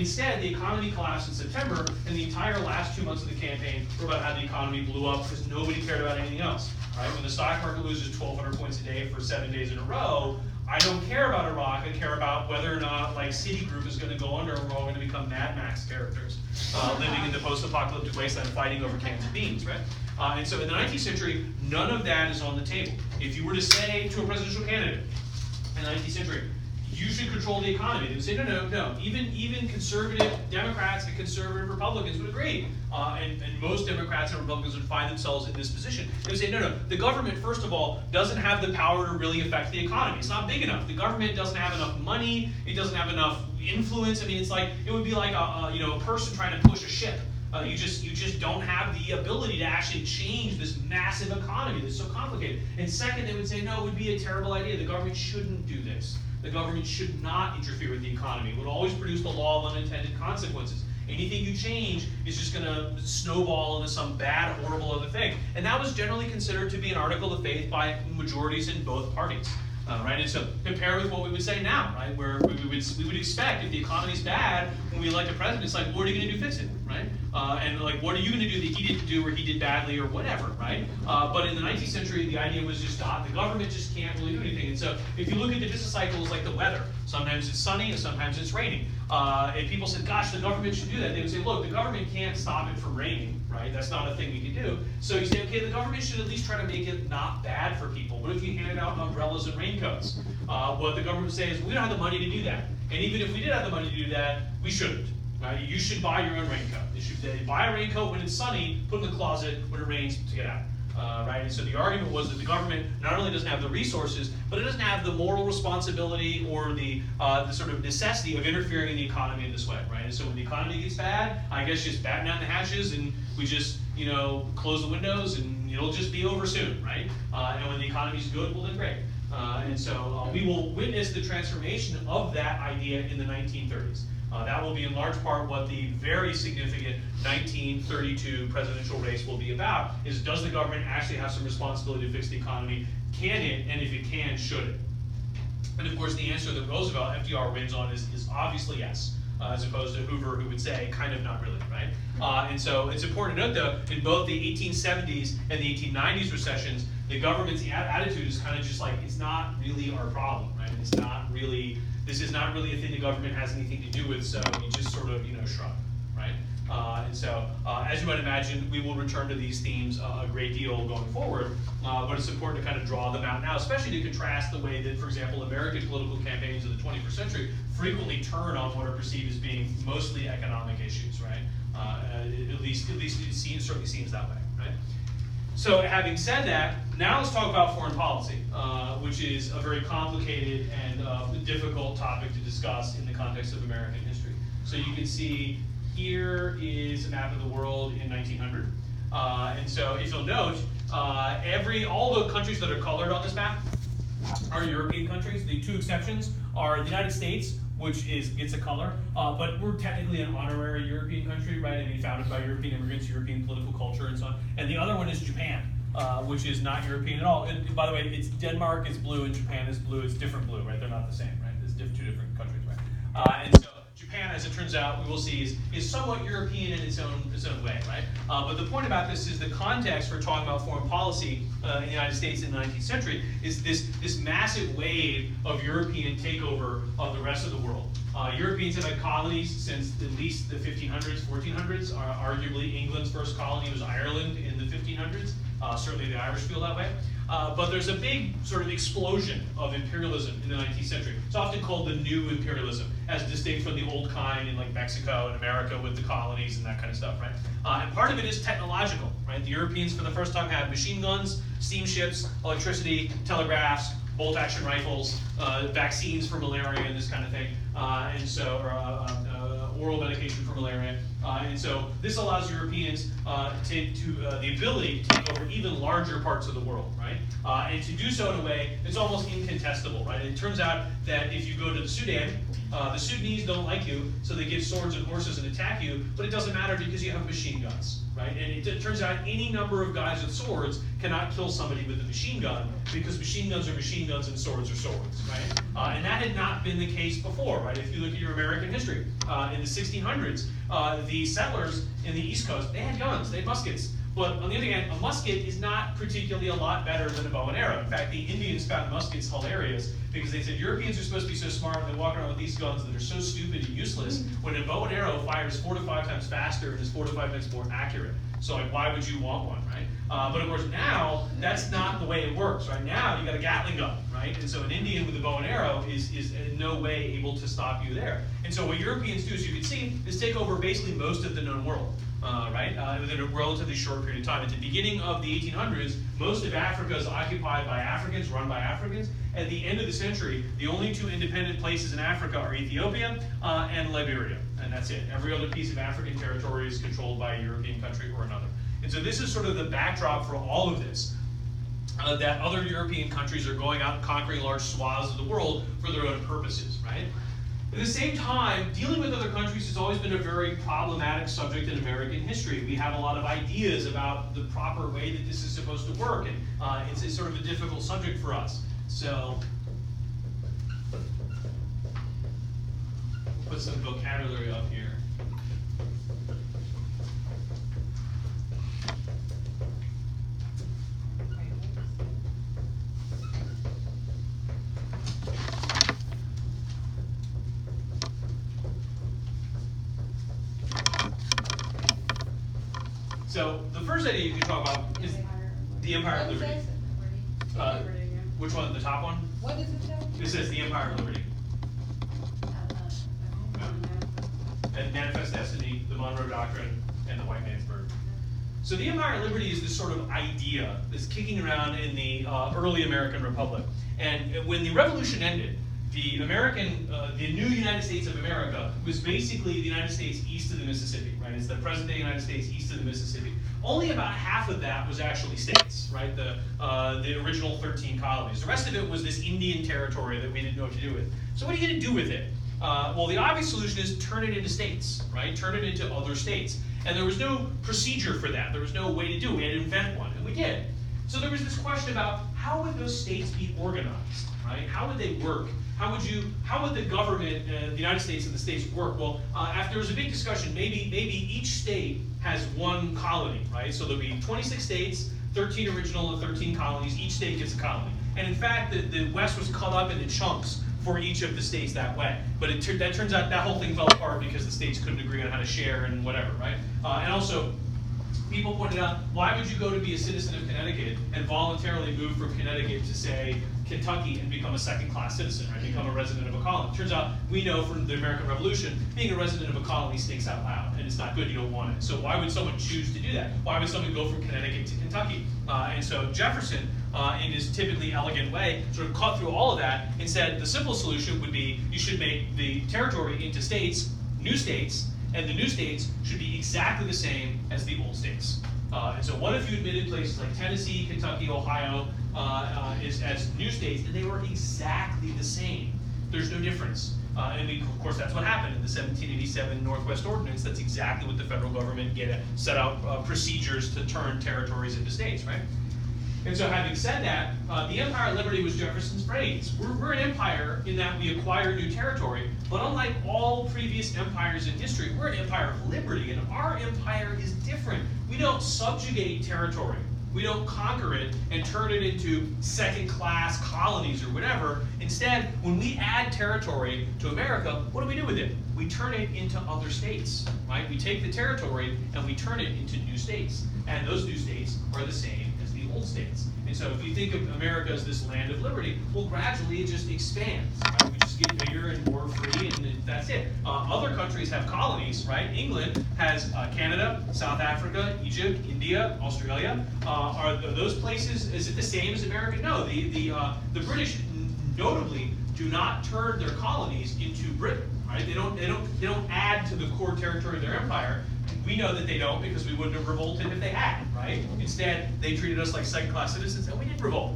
instead, the economy collapsed in September, and the entire last 2 months of the campaign were about how the economy blew up because nobody cared about anything else. Right? When the stock market loses 1,200 points a day for 7 days in a row, I don't care about Iraq. I care about whether or not like Citigroup is going to go under, and we're all going to become Mad Max characters, living in the post-apocalyptic wasteland, fighting over cans of beans, right? And so in the 19th century, none of that is on the table. If you were to say to a presidential candidate in the 19th century, you should control the economy, they would say, no. Even conservative Democrats and conservative Republicans would agree. And most Democrats and Republicans would find themselves in this position. They would say, no, the government, first of all, doesn't have the power to really affect the economy. It's not big enough. The government doesn't have enough money. It doesn't have enough influence. I mean, it's like, it would be like a person trying to push a ship. You just don't have the ability to actually change this massive economy that's so complicated. And second, they would say, no, it would be a terrible idea. The government shouldn't do this. The government should not interfere with the economy. It would always produce the law of unintended consequences. Anything you change is just going to snowball into some bad, horrible other thing. And that was generally considered to be an article of faith by majorities in both parties. Right? And so compare with what we would say now, right? Where we would expect if the economy's bad, when we elect a president, it's like, what are you going to do to fix it, right? And like, what are you going to do that he didn't do or he did badly or whatever, right? But in the 19th century, the idea was just the government just can't really do anything. And so if you look at the business cycles like the weather, sometimes it's sunny and sometimes it's raining. If people said, gosh, the government should do that, they would say, look, the government can't stop it from raining, right? That's not a thing we can do. So you say, okay, the government should at least try to make it not bad for people. What if you handed out umbrellas and raincoats? What the government would say is, we don't have the money to do that. And even if we did have the money to do that, we shouldn't. Right? You should buy your own raincoat. You should buy a raincoat when it's sunny, put it in the closet when it rains to get out. Right? And so the argument was that the government not only doesn't have the resources, but it doesn't have the moral responsibility or the sort of necessity of interfering in the economy in this way. Right? And so when the economy gets bad, I guess just batten down the hatches and we just close the windows and it'll just be over soon. Right? And when the economy's good, well then great. And so we will witness the transformation of that idea in the 1930s. That will be in large part what the very significant 1932 presidential race will be about, is does the government actually have some responsibility to fix the economy? Can it? And if it can, should it? And of course the answer that Roosevelt, FDR, wins on is obviously yes, as opposed to Hoover, who would say kind of not really, right? And so it's important to note though, in both the 1870s and the 1890s recessions, the government's attitude is kind of just like, it's not really our problem, right? This is not really a thing the government has anything to do with, so you just sort of, shrug, right? And so, as you might imagine, we will return to these themes a great deal going forward, but it's important to kind of draw them out now, especially to contrast the way that, for example, American political campaigns of the 21st century frequently turn on what are perceived as being mostly economic issues, right? At least it certainly seems that way, right? So having said that, now let's talk about foreign policy, which is a very complicated and difficult topic to discuss in the context of American history. So you can see here is a map of the world in 1900. And so if you'll note, all the countries that are colored on this map are European countries. The two exceptions are the United States, which gets a color, but we're technically an honorary European country, right? I mean, founded by European immigrants, European political culture, and so on. And the other one is Japan, which is not European at all. And by the way, it's Denmark is blue and Japan is blue. It's different blue, right? They're not the same, right? It's two different countries, right? And so Japan, as it turns out, we will see, is somewhat European in its own way, right? But the point about this is the context for talking about foreign policy in the United States in the 19th century is this massive wave of European takeover of the rest of the world. Europeans have had colonies since at least the 1500s, 1400s. Arguably, England's first colony was Ireland in the 1500s. Certainly the Irish feel that way. But there's a big sort of explosion of imperialism in the 19th century. It's often called the new imperialism, as distinct from the old kind in like Mexico and America with the colonies and that kind of stuff, right? And part of it is technological, right? The Europeans for the first time had machine guns, steamships, electricity, telegraphs, bolt-action rifles, vaccines for malaria and this kind of thing, and so oral medication eradication for malaria. And so this allows Europeans the ability to take over even larger parts of the world, right? And to do so in a way that's almost incontestable, right? It turns out that if you go to the Sudan, the Sudanese don't like you, so they give swords and horses and attack you, but it doesn't matter because you have machine guns, right? And it turns out any number of guys with swords cannot kill somebody with a machine gun, because machine guns are machine guns and swords are swords, right? And that had not been the case before, right? If you look at your American history, in the 1600s, the settlers in the East Coast, they had guns, they had muskets. But on the other hand, a musket is not particularly a lot better than a bow and arrow. In fact, the Indians found muskets hilarious because they said Europeans are supposed to be so smart and they walk around with these guns that are so stupid and useless, when a bow and arrow fires 4 to 5 times faster and is 4 to 5 times more accurate. So like, why would you want one, right? But of course now, that's not the way it works, right? Now you got a Gatling gun, right? And so an Indian with a bow and arrow is in no way able to stop you there. And so what Europeans do, as you can see, is take over basically most of the known world. Within a relatively short period of time. At the beginning of the 1800s, most of Africa is occupied by Africans, run by Africans. At the end of the century, the only 2 independent places in Africa are Ethiopia and Liberia, and that's it. Every other piece of African territory is controlled by a European country or another. And so this is sort of the backdrop for all of this. That other European countries are going out and conquering large swaths of the world for their own purposes, right? At the same time, dealing with other countries has always been a very problematic subject in American history. We have a lot of ideas about the proper way that this is supposed to work, and it's sort of a difficult subject for us. So, we'll put some vocabulary up here. So the first idea you can talk about is the Empire of Liberty. Which one? The top one? What does it say? It says the Empire of Liberty. And Manifest Destiny, the Monroe Doctrine, and the White Man's Burden. So the Empire of Liberty is this sort of idea that's kicking around in the early American Republic. And when the Revolution ended, the new United States of America was basically the United States east of the Mississippi, right? It's the present-day United States east of the Mississippi. Only about half of that was actually states, right? The original 13 colonies. The rest of it was this Indian territory that we didn't know what to do with. So what are you going to do with it? Well, the obvious solution is turn it into states, right? Turn it into other states. And there was no procedure for that. There was no way to do it. We had to invent one, and we did. So there was this question about how would those states be organized, right? How would they work? How would the government, the United States and the states work? Well, after there was a big discussion, maybe each state has one colony, right? So there'll be 26 states, 13 original and 13 colonies. Each state gets a colony. And in fact, the West was cut up into chunks for each of the states that way. But that turns out that whole thing fell apart because the states couldn't agree on how to share and whatever, right? And also, people pointed out, why would you go to be a citizen of Connecticut and voluntarily move from Connecticut to, say, Kentucky and become a second-class citizen, right? Become a resident of a colony. Turns out, we know from the American Revolution, being a resident of a colony stinks out loud, and it's not good, you don't want it. So why would someone choose to do that? Why would someone go from Connecticut to Kentucky? And so Jefferson, in his typically elegant way, sort of cut through all of that and said the simple solution would be you should make the territory into states, new states, and the new states should be exactly the same as the old states. And so what if you admitted places like Tennessee, Kentucky, Ohio as new states, and they were exactly the same? There's no difference. Of course, that's what happened in the 1787 Northwest Ordinance. That's exactly what the federal government set out procedures to turn territories into states, right? And so having said that, the Empire of Liberty was Jefferson's phrase. We're an empire in that we acquire new territory, but unlike all previous empires in history, we're an empire of liberty, and our empire is different. We don't subjugate territory. We don't conquer it and turn it into second-class colonies or whatever. Instead, when we add territory to America, what do we do with it? We turn it into other states, right? We take the territory and we turn it into new states. And those new states are the same as the old states. And so if you think of America as this land of liberty, well, gradually it just expands, right? We just get bigger and more free, and that's it. Other countries have colonies, right? England has Canada, South Africa, Egypt, India, Australia. Are those places, is it the same as America? No, the British notably do not turn their colonies into Britain. right? They don't add to the core territory of their empire. We know that they don't because we wouldn't have revolted if they had, right? Instead, they treated us like second-class citizens, and we didn't revolt.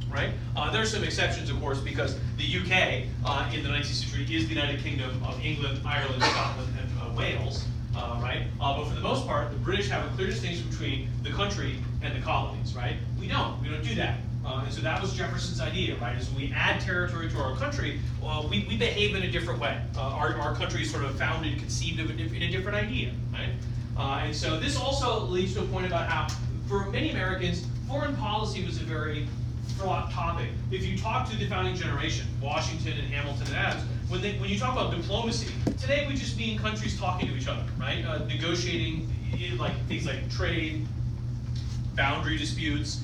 Right? There are some exceptions, of course, because the UK in the 19th century is the United Kingdom of England, Ireland, Scotland, and Wales, right? But for the most part, the British have a clear distinction between the country and the colonies, right? We don't do that. And so that was Jefferson's idea, right? Is when we add territory to our country, we behave in a different way. Our country is sort of founded, conceived of in a different idea, right? And so this also leads to a point about how, for many Americans, foreign policy was a very fraught topic. If you talk to the founding generation, Washington and Hamilton and Adams, when you talk about diplomacy, today we just mean countries talking to each other, right? Negotiating like things like trade, boundary disputes,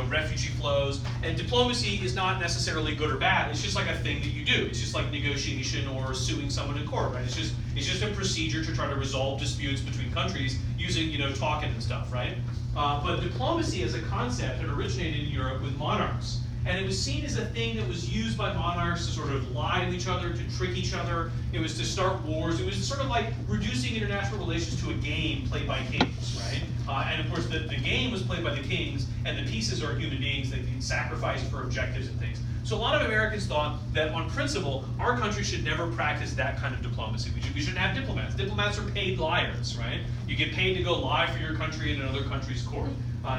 refugee flows, and diplomacy is not necessarily good or bad. It's just like a thing that you do. It's just like negotiation or suing someone in court, right? It's just a procedure to try to resolve disputes between countries using talking and stuff, right? But diplomacy as a concept had originated in Europe with monarchs. And it was seen as a thing that was used by monarchs to sort of lie to each other, to trick each other. It was to start wars. It was sort of like reducing international relations to a game played by kings, right? And of course, the game was played by the kings, and the pieces are human beings that can sacrifice for objectives and things. So a lot of Americans thought that, on principle, our country should never practice that kind of diplomacy. We shouldn't have diplomats. Diplomats are paid liars, right? You get paid to go lie for your country in another country's court.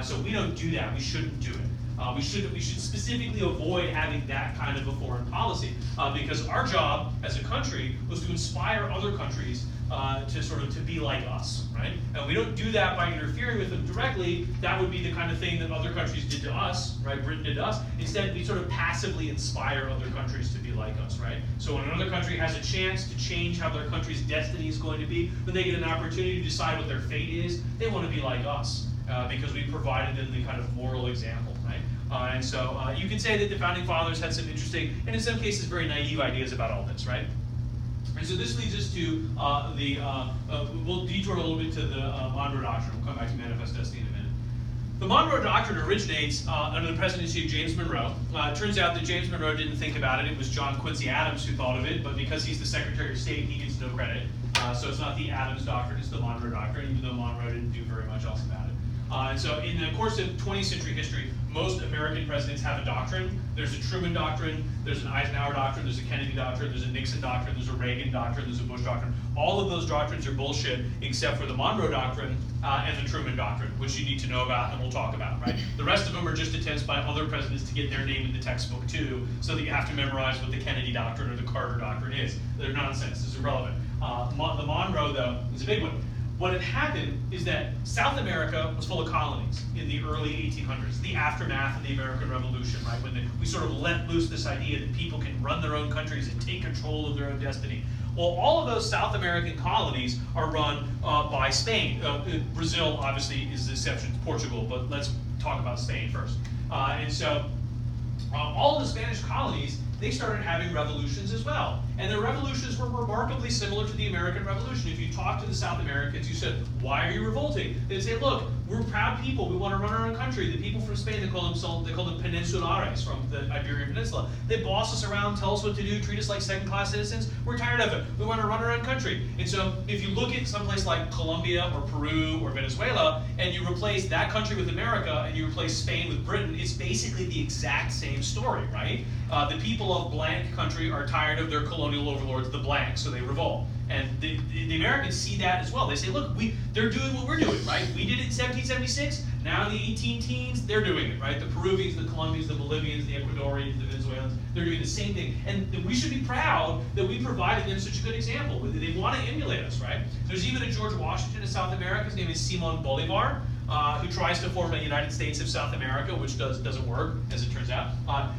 So we don't do that. We shouldn't do it. We should specifically avoid having that kind of a foreign policy because our job as a country was to inspire other countries to be like us, right? And we don't do that by interfering with them directly. That would be the kind of thing that other countries did to us, right? Britain did to us. Instead, we sort of passively inspire other countries to be like us, right? So when another country has a chance to change how their country's destiny is going to be, when they get an opportunity to decide what their fate is, they want to be like us because we provided them the kind of moral example, right? And so you could say that the Founding Fathers had some interesting, and in some cases very naive ideas about all this, right? And so this leads us to we'll detour a little bit to the Monroe Doctrine. We'll come back to Manifest Destiny in a minute. The Monroe Doctrine originates under the presidency of James Monroe. It turns out that James Monroe didn't think about it. It was John Quincy Adams who thought of it, but because he's the Secretary of State, he gets no credit. So it's not the Adams Doctrine, it's the Monroe Doctrine, even though Monroe didn't do very much else about it. And so in the course of 20th century history, most American presidents have a doctrine. There's a Truman Doctrine, there's an Eisenhower Doctrine, there's a Kennedy Doctrine, there's a Nixon Doctrine, there's a Reagan Doctrine, there's a Bush Doctrine. All of those doctrines are bullshit except for the Monroe Doctrine and the Truman Doctrine, which you need to know about and we'll talk about, right? The rest of them are just attempts by other presidents to get their name in the textbook too, so that you have to memorize what the Kennedy Doctrine or the Carter Doctrine is. They're nonsense, it's irrelevant. The Monroe, though, is a big one. What had happened is that South America was full of colonies in the early 1800s, the aftermath of the American Revolution, right? When we sort of let loose this idea that people can run their own countries and take control of their own destiny. Well, all of those South American colonies are run by Spain. Brazil, obviously, is the exception to Portugal, but let's talk about Spain first. And so all of the Spanish colonies, they started having revolutions as well. And their revolutions were remarkably similar to the American Revolution. If you talk to the South Americans, you said, why are you revolting? They'd say, look, we're proud people. We want to run our own country. The people from Spain, they call them peninsulares from the Iberian Peninsula. They boss us around, tell us what to do, treat us like second-class citizens. We're tired of it. We want to run our own country. And so if you look at someplace like Colombia or Peru or Venezuela, and you replace that country with America, and you replace Spain with Britain, it's basically the exact same story, right? The people of blank country are tired of their colonial overlords, the blanks, so they revolt. And the Americans see that as well. They say, look, they're doing what we're doing, right? We did it in 1776. Now in the 18 teens, they're doing it, right? The Peruvians, the Colombians, the Bolivians, the Ecuadorians, the Venezuelans, they're doing the same thing. And we should be proud that we provided them such a good example. They want to emulate us, right? There's even a George Washington in South America. His name is Simon Bolivar. Who tries to form a United States of South America, which doesn't work, as it turns out.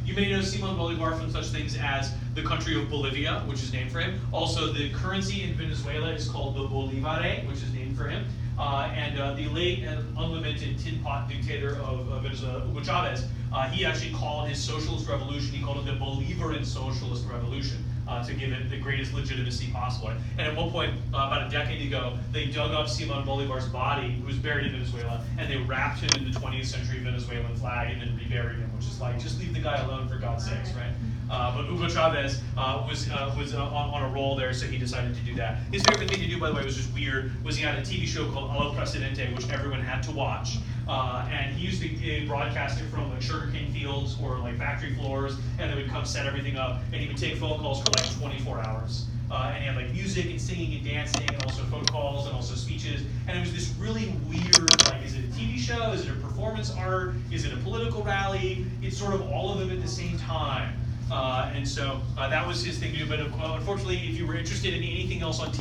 You may know Simon Bolivar from such things as the country of Bolivia, which is named for him. Also, the currency in Venezuela is called the Bolivare, which is named for him. And the late and unlimited tin pot dictator of Venezuela, Hugo Chavez, he actually called his socialist revolution, he called it the Bolivaran Socialist Revolution. To give it the greatest legitimacy possible. And at one point, about a decade ago, they dug up Simon Bolivar's body, who was buried in Venezuela, and they wrapped him in the 20th century Venezuelan flag and then reburied him, which is like, just leave the guy alone for God's sakes, right? But Hugo Chavez was on a roll there, so he decided to do that. His favorite thing to do, by the way, was just weird, was he had a TV show called El Presidente, which everyone had to watch. And he used to broadcast it from like sugarcane fields or like factory floors, and they would come set everything up, and he would take phone calls for like 24 hours. And he had like music and singing and dancing and also phone calls and also speeches. And it was this really weird, like, is it a TV show? Is it a performance art? Is it a political rally? It's sort of all of them at the same time. And so that was his thing to do. But unfortunately, if you were interested in anything else on TV,